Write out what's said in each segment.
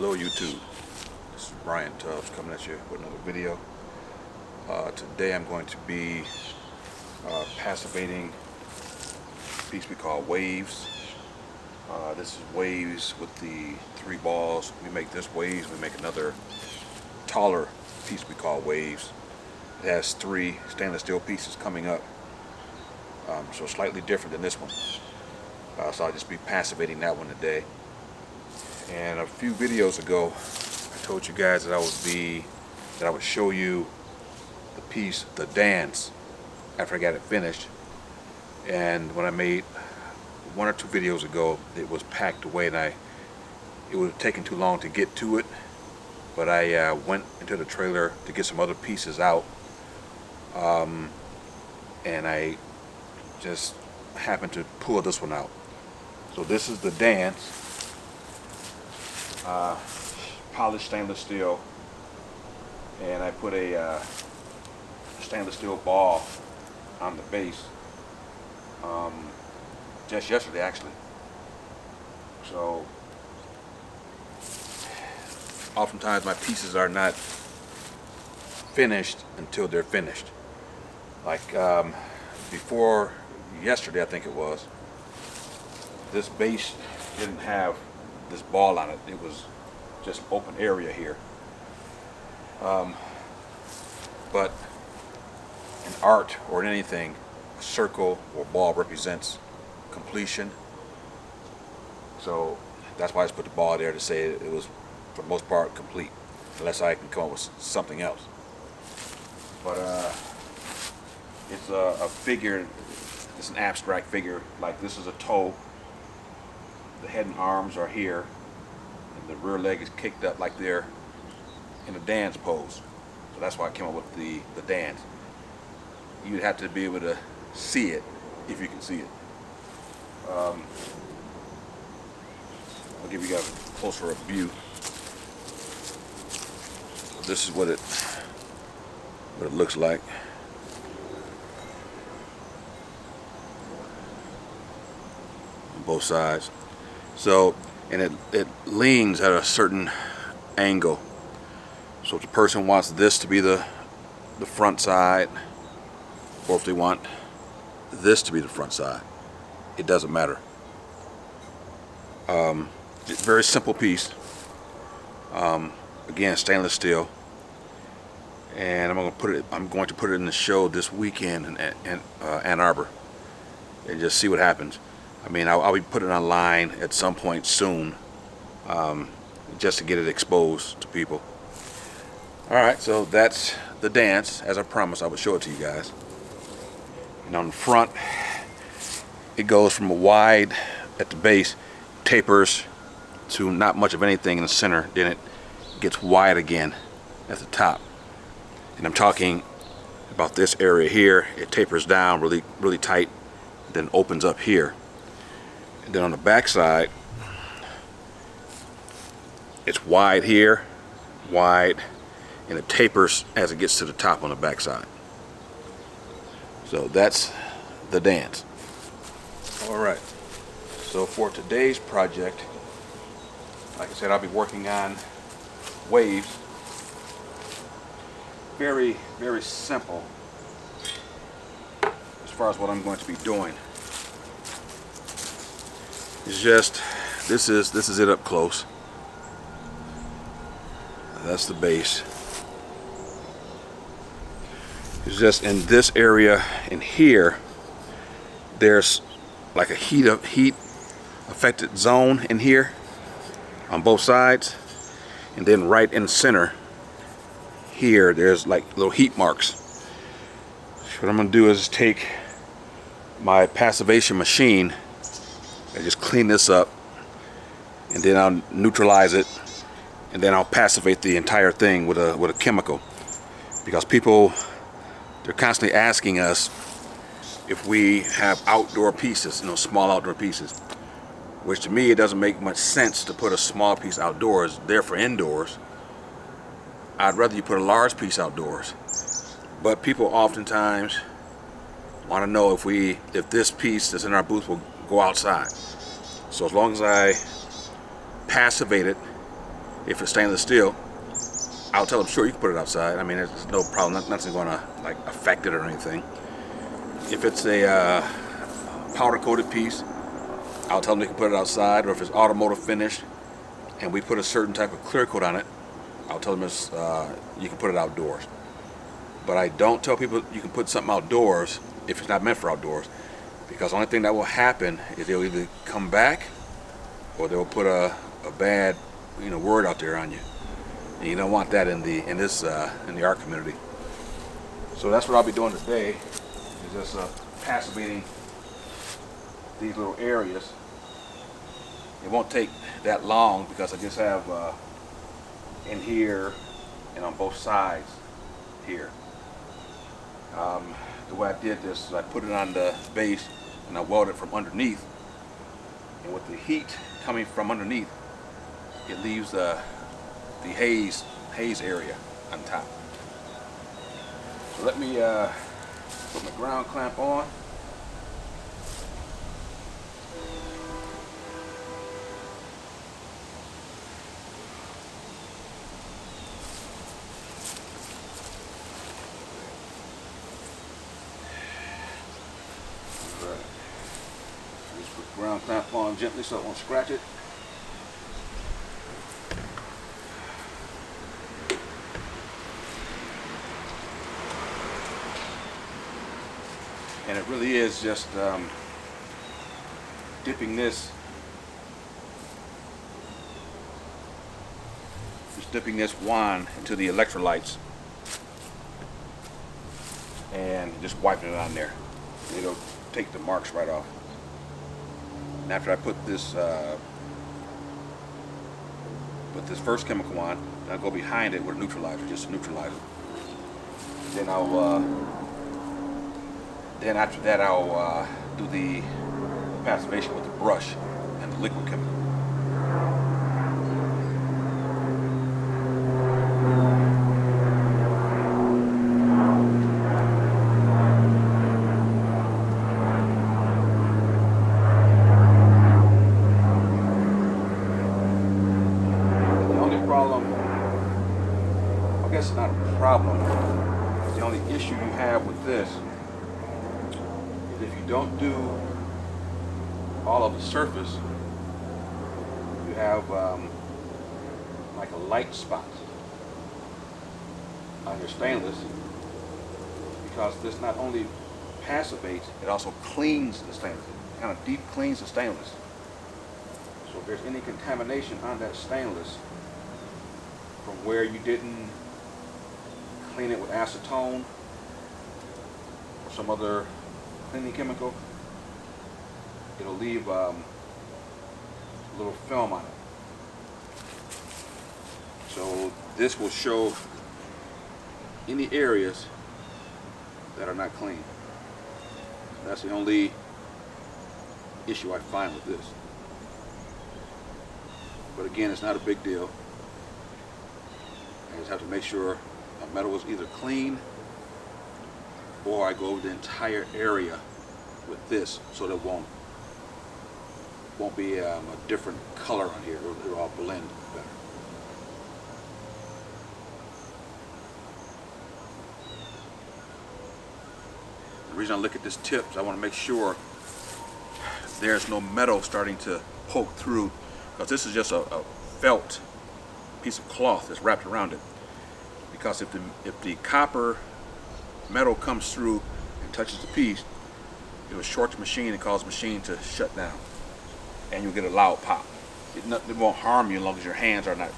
Hello YouTube, this is Brian Tubbs coming at you with another video. Today I'm going to be passivating a piece we call waves. This is waves with the 3 balls. We make this waves, we make another taller piece we call waves. It has 3 stainless steel pieces coming up, so slightly different than this one. So I'll just be passivating that one today. And a few videos ago, I told you guys that I would show you the piece, the dance, after I got it finished. And when I made 1 or 2 videos ago, it was packed away, and it would have taken too long to get to it. But I went into the trailer to get some other pieces out, and I just happened to pull this one out. So this is the dance. Polished stainless steel, and I put a stainless steel ball on the base just yesterday actually. So oftentimes my pieces are not finished until they're finished. Like before yesterday, I think it was, this base didn't have this ball on it. It was just open area here. But in art or in anything, a circle or ball represents completion. So that's why I just put the ball there to say it was, for the most part, complete, unless I can come up with something else. But it's a figure. It's an abstract figure. Like, this is a toe. The head and arms are here, and the rear leg is kicked up like they're in a dance pose. So that's why I came up with the dance. You'd have to be able to see it, if you can see it. I'll give you guys a closer view. So this is what it looks like. On both sides. So, and it leans at a certain angle. So if the person wants this to be the front side, or if they want this to be the front side, it doesn't matter. It's a very simple piece. Again, stainless steel. And I'm going to put it in the show this weekend in Ann Arbor, and just see what happens. I mean, I'll be putting it online at some point soon, just to get it exposed to people. Alright, so that's the dance. As I promised, I would show it to you guys. And on the front, it goes from a wide at the base, tapers to not much of anything in the center, then it gets wide again at the top. And I'm talking about this area here. It tapers down really, really tight, then opens up here. And then on the back side, it's wide here, wide, and it tapers as it gets to the top on the back side. So that's the dance. Alright, so for today's project, like I said, I'll be working on waves. Very, very simple as far as what I'm going to be doing. It's just, this is it up close. That's the base. It's just in this area in here, there's like a heat affected zone in here on both sides, and then right in the center here, there's like little heat marks. What I'm gonna do is take my passivation machine and just clean this up, and then I'll neutralize it, and then I'll passivate the entire thing with a chemical, because people, they're constantly asking us if we have outdoor pieces, small outdoor pieces, which to me, it doesn't make much sense to put a small piece outdoors. They're for indoors. I'd rather you put a large piece outdoors. But people oftentimes want to know if this piece that's in our booth will go outside. So as long as I passivate it If it's stainless steel, I'll tell them, sure, you can put it outside. I mean, there's no problem. Nothing's going to like affect it or anything. If it's a powder coated piece, I'll tell them they can put it outside. Or if it's automotive finish and we put a certain type of clear coat on it, I'll tell them it's, you can put it outdoors. But I don't tell people you can put something outdoors if it's not meant for outdoors, because the only thing that will happen is they'll either come back or they'll put a bad, word out there on you. And you don't want that in the art community. So that's what I'll be doing today, is just passivating these little areas. It won't take that long because I just have in here and on both sides here. The way I did this is I put it on the base and I welded it from underneath, and with the heat coming from underneath, it leaves the haze area on top. So let me put my ground clamp on. Just put the ground clamp on gently so it won't scratch it. And it really is just dipping this wand into the electrolytes and just wiping it on there. It'll take the marks right off. And after I put this first chemical on, I'll go behind it with a neutralizer, just a neutralizer. Then after that I'll do the passivation with the brush and the liquid chemical. The only problem, I guess it's not a problem, the only issue you have with this, if you don't do all of the surface, you have like a light spot on your stainless, because this not only passivates, it also cleans the stainless. It kind of deep cleans the stainless. So if there's any contamination on that stainless from where you didn't clean it with acetone or some other cleaning chemical, it'll leave a little film on it. So this will show any areas that are not clean. That's the only issue I find with this. But again, it's not a big deal. I just have to make sure my metal is either clean, or I go over the entire area with this so that it won't be a different color on here. It'll all blend better. The reason I look at this tip is I want to make sure there's no metal starting to poke through, because this is just a felt piece of cloth that's wrapped around it. Because if the copper metal comes through and touches the piece, it will short the machine and cause the machine to shut down, and you'll get a loud pop. It won't harm you as long as your hands are not,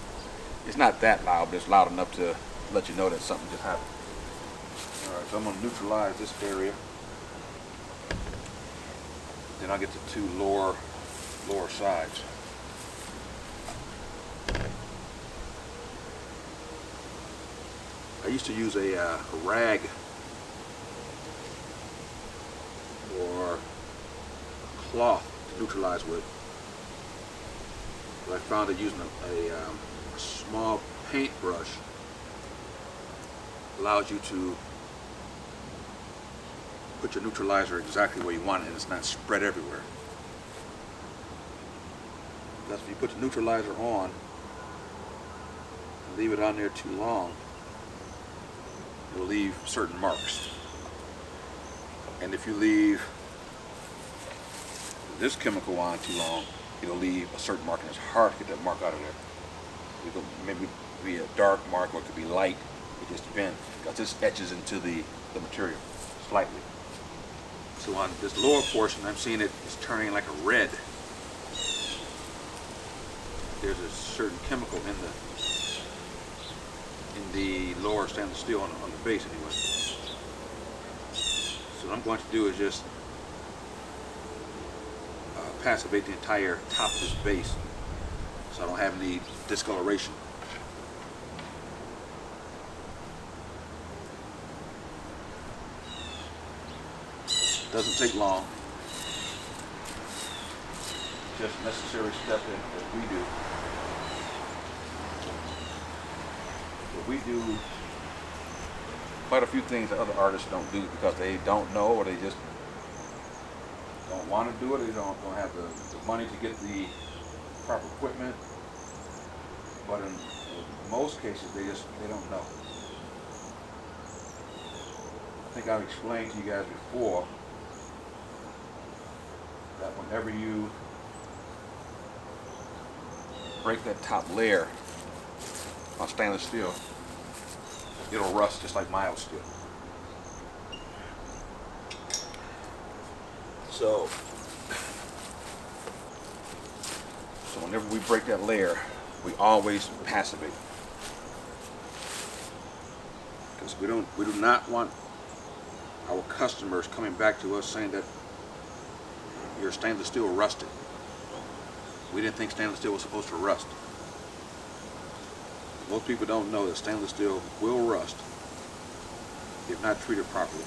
it's not that loud, but it's loud enough to let you know that something just happened. Alright, so I'm going to neutralize this area. Then I'll get the two lower sides. I used to use a rag or cloth to neutralize with, but I found that using a small paintbrush allows you to put your neutralizer exactly where you want it, and it's not spread everywhere. That's when you put the neutralizer on, leave it on there too long, it'll leave certain marks. And if you leave this chemical on too long, it'll leave a certain mark, and it's hard to get that mark out of there. It'll maybe be a dark mark, or it could be light. It just depends, because this etches into the material slightly. So on this lower portion, I'm seeing it's turning like a red. There's a certain chemical in the lower stainless steel on the base anyway. So what I'm going to do is just passivate the entire top of this base, so I don't have any discoloration. Doesn't take long. Just a necessary step that we do. But we do quite a few things that other artists don't do because they don't know, or they just don't want to do it. They don't have the money to get the proper equipment. But in most cases, they don't know. I think I've explained to you guys before that whenever you break that top layer on stainless steel, it'll rust just like mild steel. So whenever we break that layer, we always passivate, because we do not want our customers coming back to us saying that your stainless steel rusted. We didn't think stainless steel was supposed to rust. Most people don't know that stainless steel will rust if not treated properly.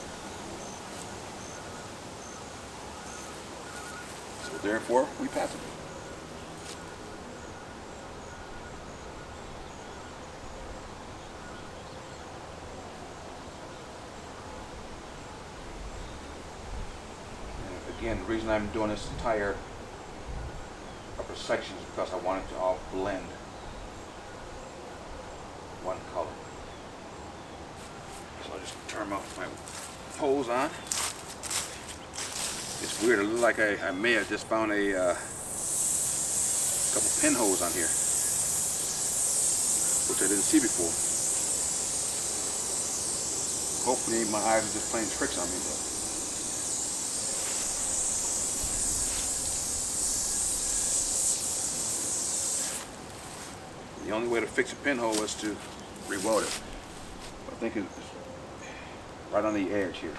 So therefore, we passivate. Again, the reason I'm doing this entire upper section is because I want it to all blend one color. So I'll just turn my hose on. It's weird, it looks like I may have just found a couple pinholes on here, which I didn't see before. Hopefully my eyes are just playing tricks on me, but the only way to fix a pinhole is to re-weld it. I think it's right on the edge here.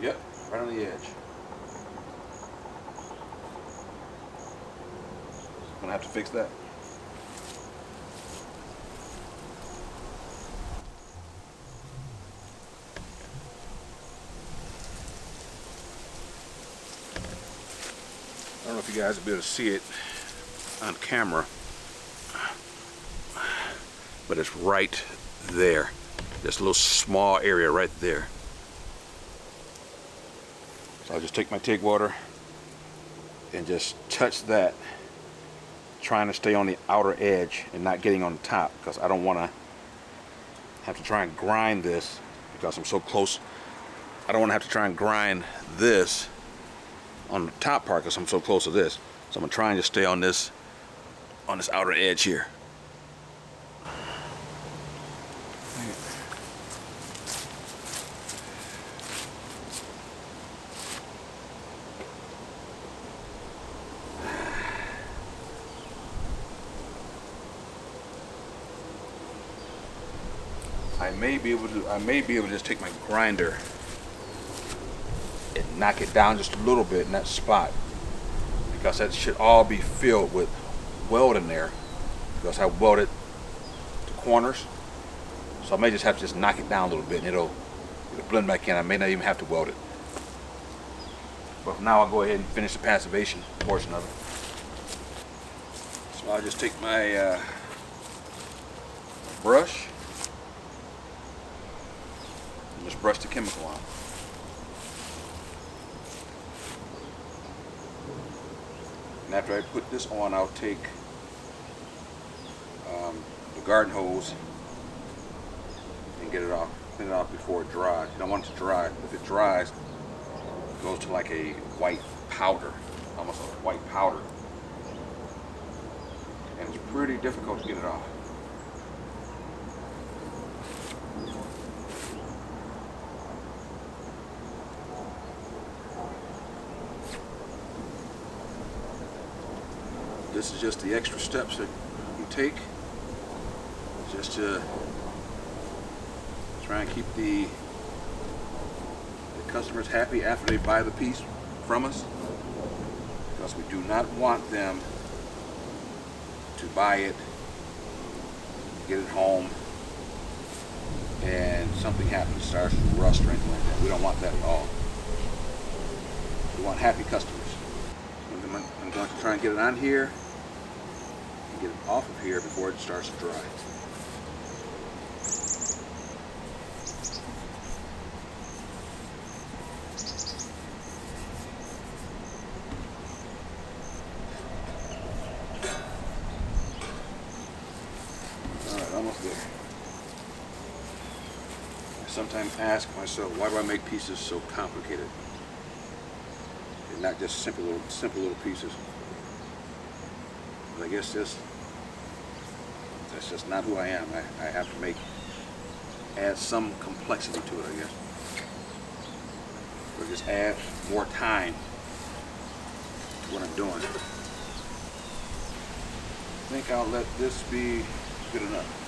Yep, right on the edge. Gonna have to fix that. I don't know if you guys will be able to see it on camera, but it's right there. This little small area right there. So I'll just take my TIG welder and just touch that, trying to stay on the outer edge and not getting on the top, because I don't want to have to try and grind this because I'm so close. I don't want to have to try and grind this on the top part because I'm so close to this. So I'm gonna try and just stay on this outer edge here. I may be able to just take my grinder and knock it down just a little bit in that spot, because that should all be filled with weld in there, because I welded the corners. So I may just have to just knock it down a little bit and it'll blend back in. I may not even have to weld it. But for now, I'll go ahead and finish the passivation portion of it. So I'll just take my brush Just brush the chemical on. And after I put this on, I'll take the garden hose and get it off, clean it off before it dries. You don't want it to dry. If it dries, it goes to like a white powder, almost a white powder. And it's pretty difficult to get it off. This is just the extra steps that you take just to try and keep the customers happy after they buy the piece from us, because we do not want them to buy it, get it home, and something happens, starts to rust or anything like that. We don't want that at all. We want happy customers. I'm going to try and get it on here and get it off of here before it starts to dry. Almost there. I sometimes ask myself, why do I make pieces so complicated and not just simple little pieces? But I guess that's just not who I am. I have to add some complexity to it, I guess, or just add more time to what I'm doing. I think I'll let this be good enough.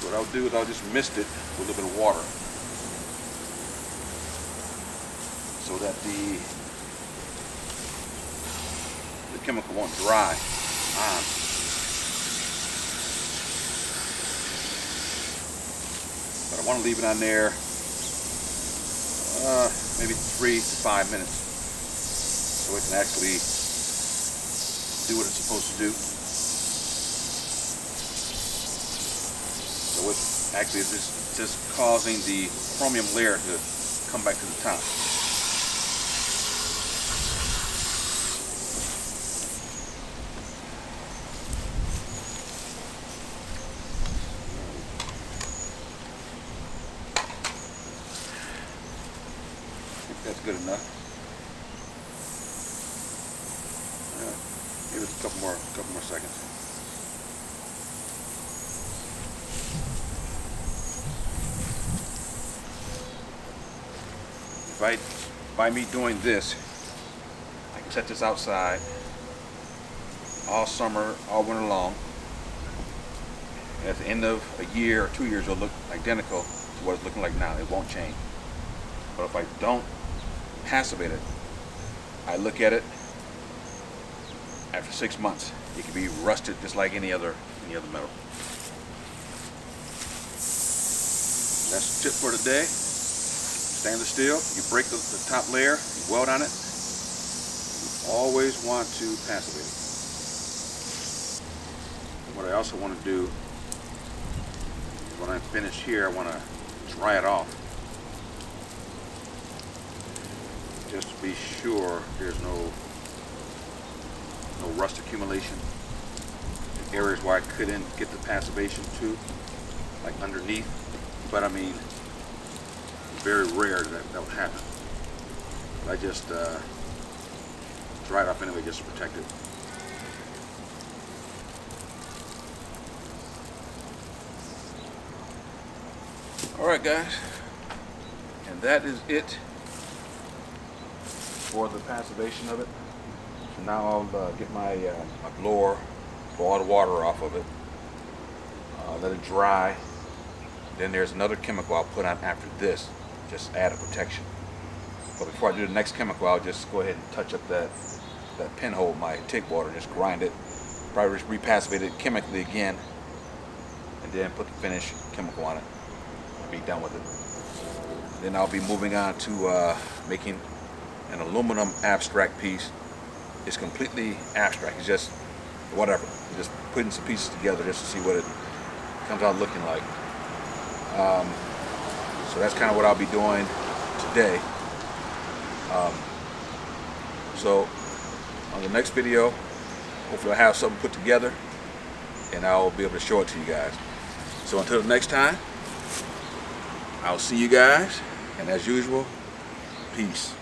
What I'll do is I'll just mist it with a little bit of water so that the chemical won't dry on. But I want to leave it on there maybe 3 to 5 minutes so it can actually do what it's supposed to do. So it's actually just causing the chromium layer to come back to the top. I think that's good enough. Give it a couple more seconds. By me doing this, I can set this outside all summer, all winter long. And at the end of a year or 2 years, it'll look identical to what it's looking like now. It won't change. But if I don't passivate it, I look at it after 6 months, it can be rusted just like any other metal. That's the tip for today. Stainless steel, you break the top layer, you weld on it. You always want to passivate it. What I also want to do is when I finish here, I want to dry it off. Just to be sure there's no rust accumulation in areas where I couldn't get the passivation to, like underneath. But I mean, very rare that would happen. But I just dry it off anyway just to protect it. Alright guys, and that is it for the passivation of it. So now I'll get my blower, blow all the water off of it, let it dry. Then there's another chemical I'll put on after this, just add a protection. But before I do the next chemical, I'll just go ahead and touch up that pinhole with my TIG water and just grind it. Probably just repassivate it chemically again, and then put the finished chemical on it and be done with it. Then I'll be moving on to making an aluminum abstract piece. It's completely abstract. It's just whatever. Just putting some pieces together just to see what it comes out looking like. So that's kind of what I'll be doing today. So on the next video, hopefully I'll have something put together and I'll be able to show it to you guys. So until the next time, I'll see you guys, and as usual, peace.